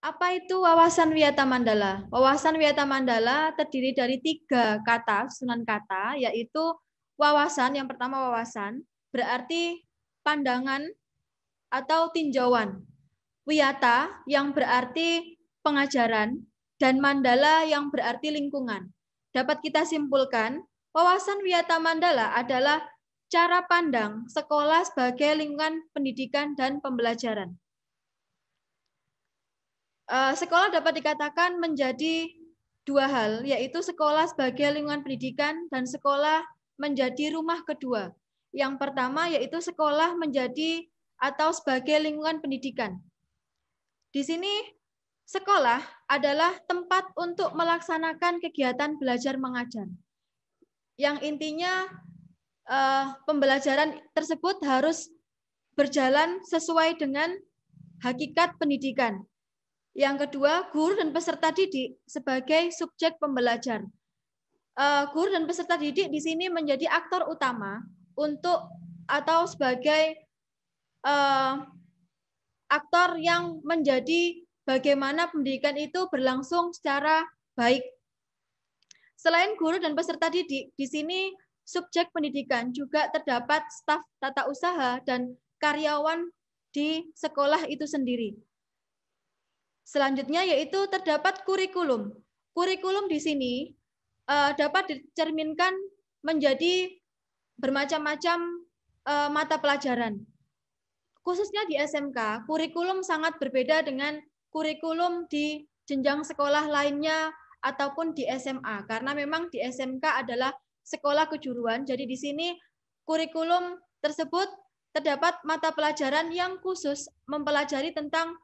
Apa itu wawasan Wiyata Mandala? Wawasan Wiyata Mandala terdiri dari 3 kata, susunan kata, yaitu wawasan, yang pertama wawasan, berarti pandangan atau tinjauan. Wiyata yang berarti pengajaran, dan Mandala yang berarti lingkungan. Dapat kita simpulkan, wawasan Wiyata Mandala adalah cara pandang sekolah sebagai lingkungan pendidikan dan pembelajaran. Sekolah dapat dikatakan menjadi 2 hal, yaitu sekolah sebagai lingkungan pendidikan dan sekolah menjadi rumah kedua. Yang pertama yaitu sekolah menjadi atau sebagai lingkungan pendidikan. Di sini sekolah adalah tempat untuk melaksanakan kegiatan belajar mengajar. Yang intinya pembelajaran tersebut harus berjalan sesuai dengan hakikat pendidikan. Yang kedua, guru dan peserta didik sebagai subjek pembelajar. Guru dan peserta didik di sini menjadi aktor utama untuk atau sebagai aktor yang menjadi bagaimana pendidikan itu berlangsung secara baik. Selain guru dan peserta didik, di sini subjek pendidikan juga terdapat staf tata usaha dan karyawan di sekolah itu sendiri. Selanjutnya yaitu terdapat kurikulum. Kurikulum di sini dapat dicerminkan menjadi bermacam-macam mata pelajaran. Khususnya di SMK, kurikulum sangat berbeda dengan kurikulum di jenjang sekolah lainnya ataupun di SMA. Karena memang di SMK adalah sekolah kejuruan, jadi di sini kurikulum tersebut terdapat mata pelajaran yang khusus mempelajari tentang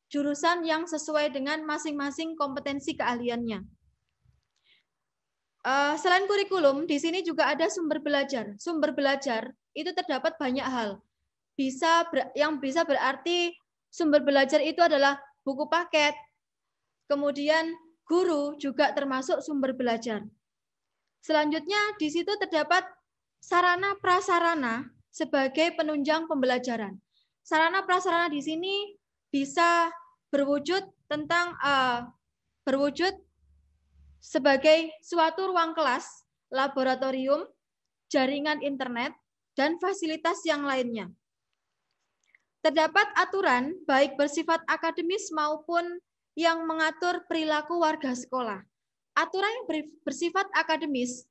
jurusan yang sesuai dengan masing-masing kompetensi keahliannya. Selain kurikulum, di sini juga ada sumber belajar. Sumber belajar itu terdapat banyak hal. Yang bisa berarti sumber belajar itu adalah buku paket, kemudian guru juga termasuk sumber belajar. Selanjutnya di situ terdapat sarana prasarana sebagai penunjang pembelajaran. Sarana prasarana di sini bisa berwujud sebagai suatu ruang kelas, laboratorium, jaringan internet, dan fasilitas yang lainnya. Terdapat aturan baik bersifat akademis maupun yang mengatur perilaku warga sekolah. Aturan yang bersifat akademis,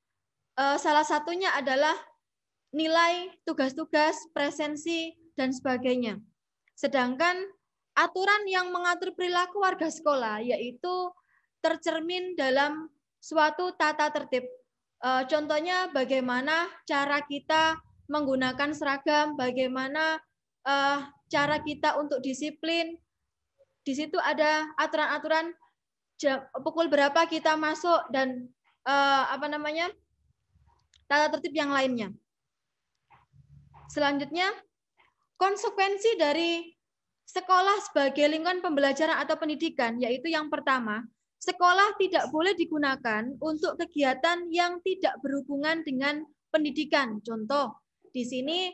salah satunya adalah nilai, tugas-tugas, presensi, dan sebagainya. Sedangkan aturan yang mengatur perilaku warga sekolah yaitu tercermin dalam suatu tata tertib. Contohnya bagaimana cara kita menggunakan seragam, bagaimana cara kita untuk disiplin. Di situ ada aturan-aturan pukul berapa kita masuk dan tata tertib yang lainnya. Selanjutnya, konsekuensi dari sekolah sebagai lingkungan pembelajaran atau pendidikan, yaitu yang pertama, sekolah tidak boleh digunakan untuk kegiatan yang tidak berhubungan dengan pendidikan. Contoh, di sini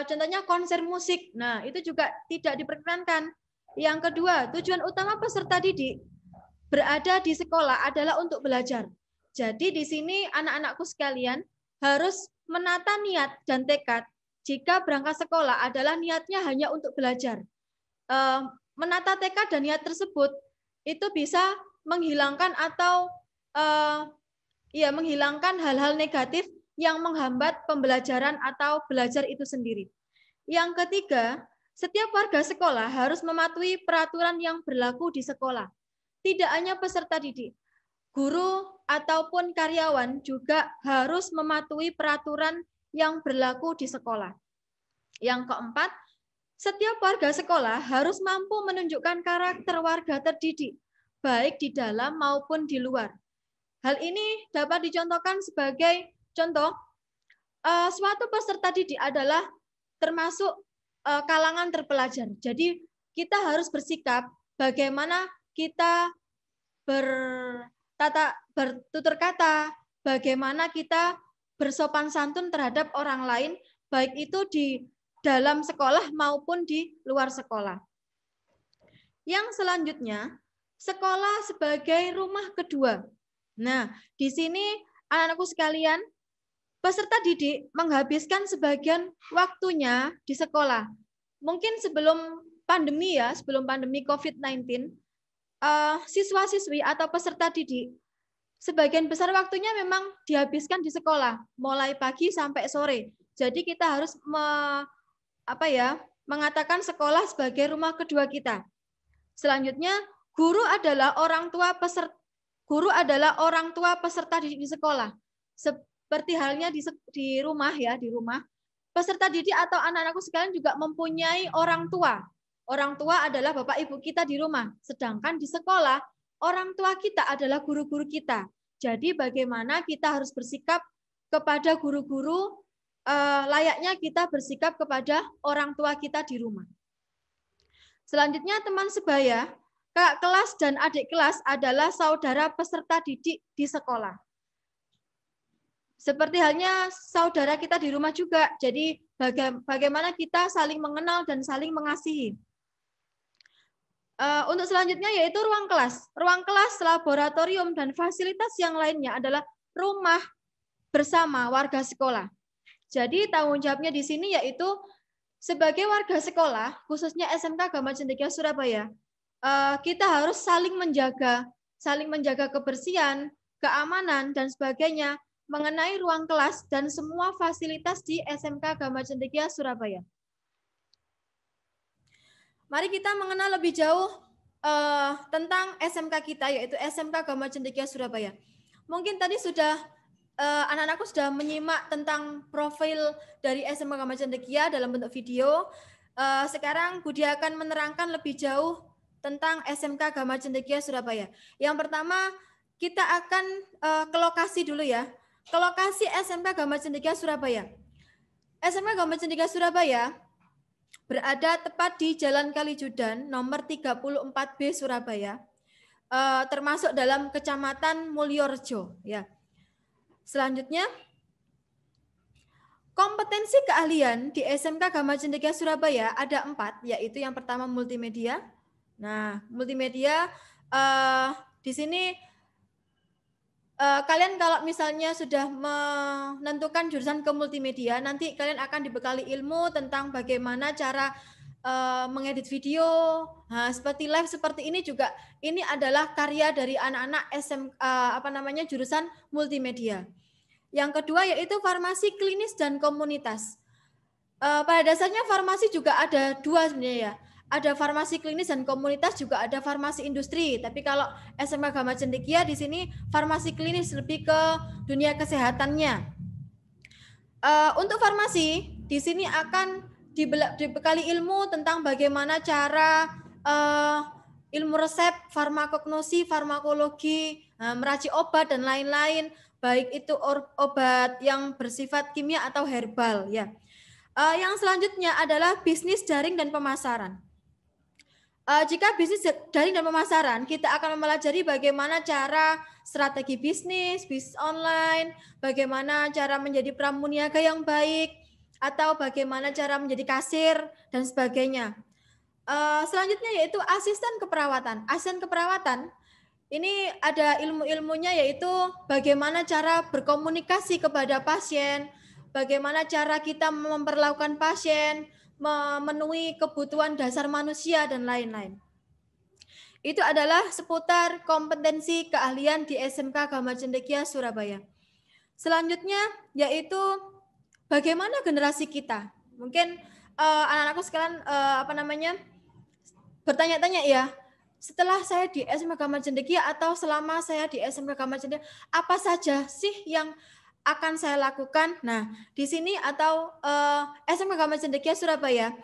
contohnya konser musik. Nah, itu juga tidak diperkenankan. Yang kedua, tujuan utama peserta didik berada di sekolah adalah untuk belajar. Jadi di sini anak-anakku sekalian harus menata niat dan tekad jika berangkat sekolah adalah niatnya hanya untuk belajar. Menata tekad dan niat tersebut itu bisa menghilangkan atau menghilangkan hal-hal negatif yang menghambat pembelajaran atau belajar itu sendiri. Yang ketiga, setiap warga sekolah harus mematuhi peraturan yang berlaku di sekolah. Tidak hanya peserta didik, guru ataupun karyawan juga harus mematuhi peraturan yang berlaku di sekolah. Yang keempat, setiap warga sekolah harus mampu menunjukkan karakter warga terdidik, baik di dalam maupun di luar. Hal ini dapat dicontohkan sebagai contoh, suatu peserta didik adalah termasuk kalangan terpelajar. Jadi kita harus bersikap bagaimana kita bertutur kata, bagaimana kita bersopan santun terhadap orang lain, baik itu di dalam sekolah maupun di luar sekolah. Yang selanjutnya, sekolah sebagai rumah kedua. Nah, di sini anak-anakku sekalian, peserta didik menghabiskan sebagian waktunya di sekolah. Mungkin sebelum pandemi ya, sebelum pandemi COVID-19, siswa-siswi atau peserta didik sebagian besar waktunya memang dihabiskan di sekolah, mulai pagi sampai sore. Jadi kita harus mengatakan sekolah sebagai rumah kedua kita. Selanjutnya, guru adalah orang tua peserta didik di sekolah. Seperti halnya di rumah ya, di rumah. Peserta didik atau anak-anakku sekalian juga mempunyai orang tua. Orang tua adalah bapak ibu kita di rumah. Sedangkan di sekolah, orang tua kita adalah guru-guru kita. Jadi bagaimana kita harus bersikap kepada guru-guru layaknya kita bersikap kepada orang tua kita di rumah. Selanjutnya teman sebaya, kakak kelas dan adik kelas adalah saudara peserta didik di sekolah. Seperti halnya saudara kita di rumah juga. Jadi bagaimana kita saling mengenal dan saling mengasihi. Untuk selanjutnya yaitu ruang kelas. Ruang kelas, laboratorium, dan fasilitas yang lainnya adalah rumah bersama warga sekolah. Jadi tanggung jawabnya di sini yaitu sebagai warga sekolah, khususnya SMK Agama Cendekia Surabaya, kita harus saling menjaga kebersihan, keamanan, dan sebagainya mengenai ruang kelas dan semua fasilitas di SMK Agama Cendekia Surabaya. Mari kita mengenal lebih jauh tentang SMK kita, yaitu SMK Agama Cendekia Surabaya. Mungkin tadi sudah anak-anakku sudah menyimak tentang profil dari SMK Agama Cendekia dalam bentuk video. Sekarang Budi akan menerangkan lebih jauh tentang SMK Agama Cendekia Surabaya. Yang pertama, kita akan ke lokasi dulu ya. Ke lokasi SMK Agama Cendekia Surabaya. SMK Agama Cendekia Surabaya berada tepat di Jalan Kalijudan nomor 34B Surabaya, termasuk dalam Kecamatan Mulyorejo. Ya. Selanjutnya, kompetensi keahlian di SMK Agama Cendekia Surabaya ada 4, yaitu yang pertama multimedia. Nah, multimedia di sini kalian kalau misalnya sudah menentukan jurusan ke multimedia, nanti kalian akan dibekali ilmu tentang bagaimana cara mengedit video. Nah, seperti live seperti ini juga, ini adalah karya dari anak-anak jurusan multimedia. Yang kedua yaitu farmasi klinis dan komunitas. Pada dasarnya farmasi juga ada dua sebenarnya ya. Ada farmasi klinis dan komunitas, juga ada farmasi industri. Tapi kalau SMK Agama Cendekia di sini farmasi klinis, lebih ke dunia kesehatannya. Untuk farmasi di sini akan dibekali ilmu tentang bagaimana cara ilmu resep, farmakognosi, farmakologi, meracik obat dan lain-lain, baik itu obat yang bersifat kimia atau herbal ya. Yang selanjutnya adalah bisnis daring dan pemasaran. Jika bisnis daring dan pemasaran, kita akan mempelajari bagaimana cara strategi bisnis online, bagaimana cara menjadi pramuniaga yang baik, atau bagaimana cara menjadi kasir dan sebagainya. Selanjutnya yaitu asisten keperawatan. Asisten keperawatan ini ada ilmu-ilmunya, yaitu bagaimana cara berkomunikasi kepada pasien, bagaimana cara kita memperlakukan pasien, memenuhi kebutuhan dasar manusia, dan lain-lain. Itu adalah seputar kompetensi keahlian di SMK Agama Cendekia Surabaya. Selanjutnya yaitu bagaimana generasi kita. Mungkin anak-anakku sekalian bertanya-tanya ya, setelah saya di SMK Agama Cendekia atau selama saya di SMK Agama Cendekia, apa saja sih yang akan saya lakukan? Nah, di sini atau SMK Agama Cendekia Surabaya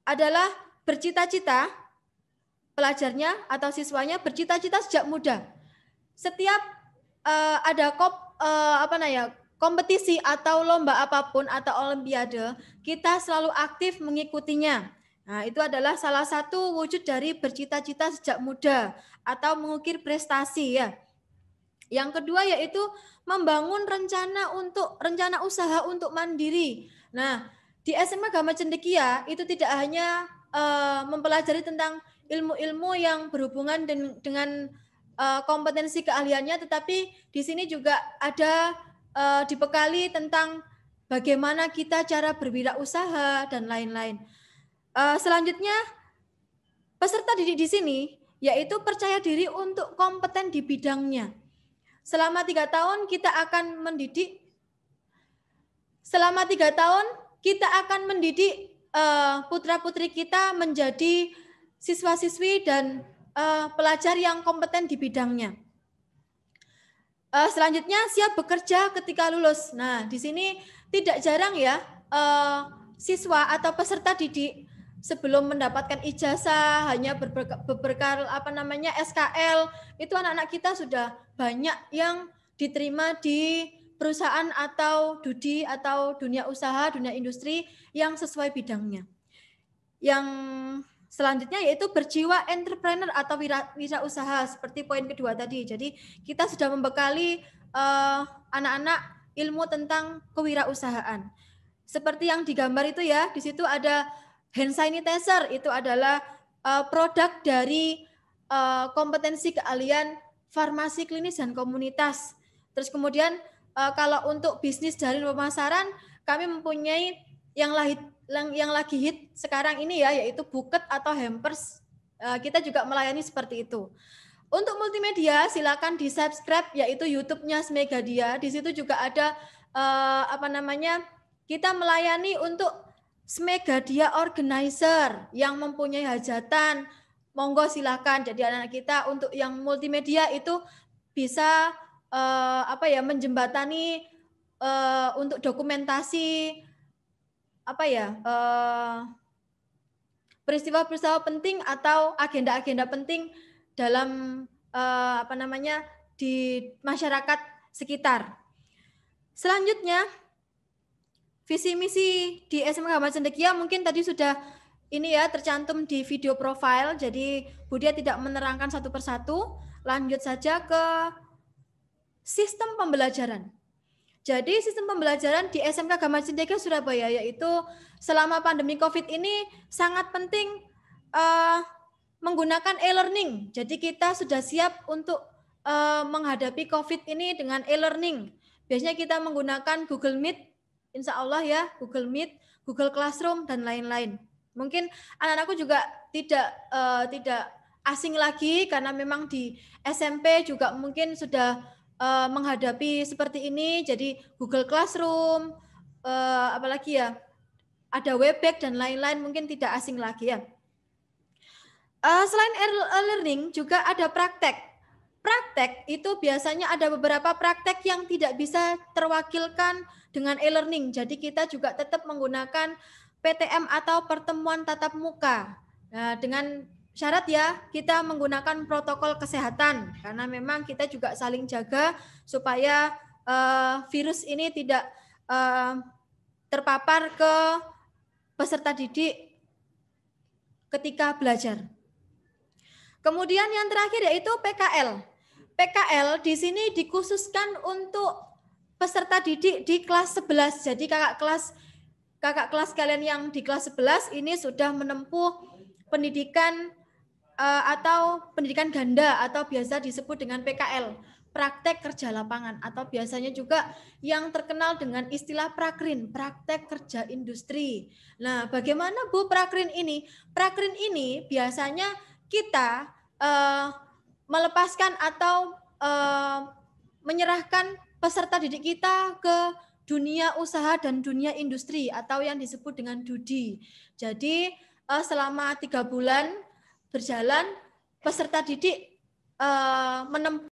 adalah bercita-cita, pelajarnya atau siswanya bercita-cita sejak muda. Setiap ada kompetisi atau lomba apapun atau olimpiade, kita selalu aktif mengikutinya. Nah, itu adalah salah satu wujud dari bercita-cita sejak muda atau mengukir prestasi ya. Yang kedua yaitu membangun rencana usaha untuk mandiri. Nah, di SMK Agama Cendekia itu tidak hanya mempelajari tentang ilmu-ilmu yang berhubungan dengan kompetensi keahliannya, tetapi di sini juga ada dibekali tentang bagaimana kita cara berwirausaha dan lain-lain. Selanjutnya, peserta didik di sini yaitu percaya diri untuk kompeten di bidangnya. Selama 3 tahun kita akan mendidik. Selama 3 tahun kita akan mendidik putra-putri kita menjadi siswa-siswi dan pelajar yang kompeten di bidangnya. Selanjutnya siap bekerja ketika lulus. Nah, di sini tidak jarang ya siswa atau peserta didik sebelum mendapatkan ijazah hanya berbekal SKL, itu anak-anak kita sudah banyak yang diterima di perusahaan atau DUDI atau dunia usaha, dunia industri yang sesuai bidangnya. Yang selanjutnya yaitu berjiwa entrepreneur atau wirausaha seperti poin kedua tadi. Jadi kita sudah membekali anak-anak ilmu tentang kewirausahaan. Seperti yang digambar itu ya, di situ ada hand sanitizer, itu adalah produk dari kompetensi keahlian farmasi klinis dan komunitas. Terus kemudian kalau untuk bisnis dari pemasaran, kami mempunyai yang lagi hit sekarang ini ya, yaitu buket atau hampers. Kita juga melayani seperti itu. Untuk multimedia silakan di subscribe yaitu YouTube-nya Smegadia. Di situ juga ada kita melayani untuk Smegadia organizer yang mempunyai hajatan, monggo silakan. Jadi anak-anak kita untuk yang multimedia itu bisa menjembatani untuk dokumentasi peristiwa-peristiwa penting atau agenda-agenda penting dalam di masyarakat sekitar. Selanjutnya, visi misi di SMK Ahmad Cendekia mungkin tadi sudah ini ya tercantum di video profile, jadi Budia tidak menerangkan satu persatu. Lanjut saja ke sistem pembelajaran. Jadi sistem pembelajaran di SMK Ahmad Cendekia Surabaya yaitu selama pandemi COVID ini sangat penting menggunakan e-learning. Jadi kita sudah siap untuk menghadapi COVID ini dengan e-learning. Biasanya kita menggunakan Google Meet, insya Allah ya, Google Meet, Google Classroom, dan lain-lain. Mungkin anak-anakku juga tidak asing lagi karena memang di SMP juga mungkin sudah menghadapi seperti ini. Jadi Google Classroom, apalagi ya, ada Webex dan lain-lain mungkin tidak asing lagi ya. Selain e-learning juga ada praktek. Praktek itu biasanya ada beberapa praktek yang tidak bisa terwakilkan dengan e-learning. Jadi kita juga tetap menggunakan PTM atau pertemuan tatap muka. Nah, dengan syarat ya kita menggunakan protokol kesehatan karena memang kita juga saling jaga supaya virus ini tidak terpapar ke peserta didik ketika belajar. Kemudian yang terakhir yaitu PKL. PKL di sini dikhususkan untuk peserta didik di kelas 11. Jadi kakak kelas kalian yang di kelas 11 ini sudah menempuh pendidikan atau pendidikan ganda atau biasa disebut dengan PKL, praktek kerja lapangan, atau biasanya juga yang terkenal dengan istilah prakrin, praktek kerja industri. Nah, bagaimana Bu prakrin ini? Prakrin ini biasanya kita melepaskan atau menyerahkan peserta didik kita ke dunia usaha dan dunia industri atau yang disebut dengan DUDI. Jadi selama 3 bulan berjalan peserta didik menempuh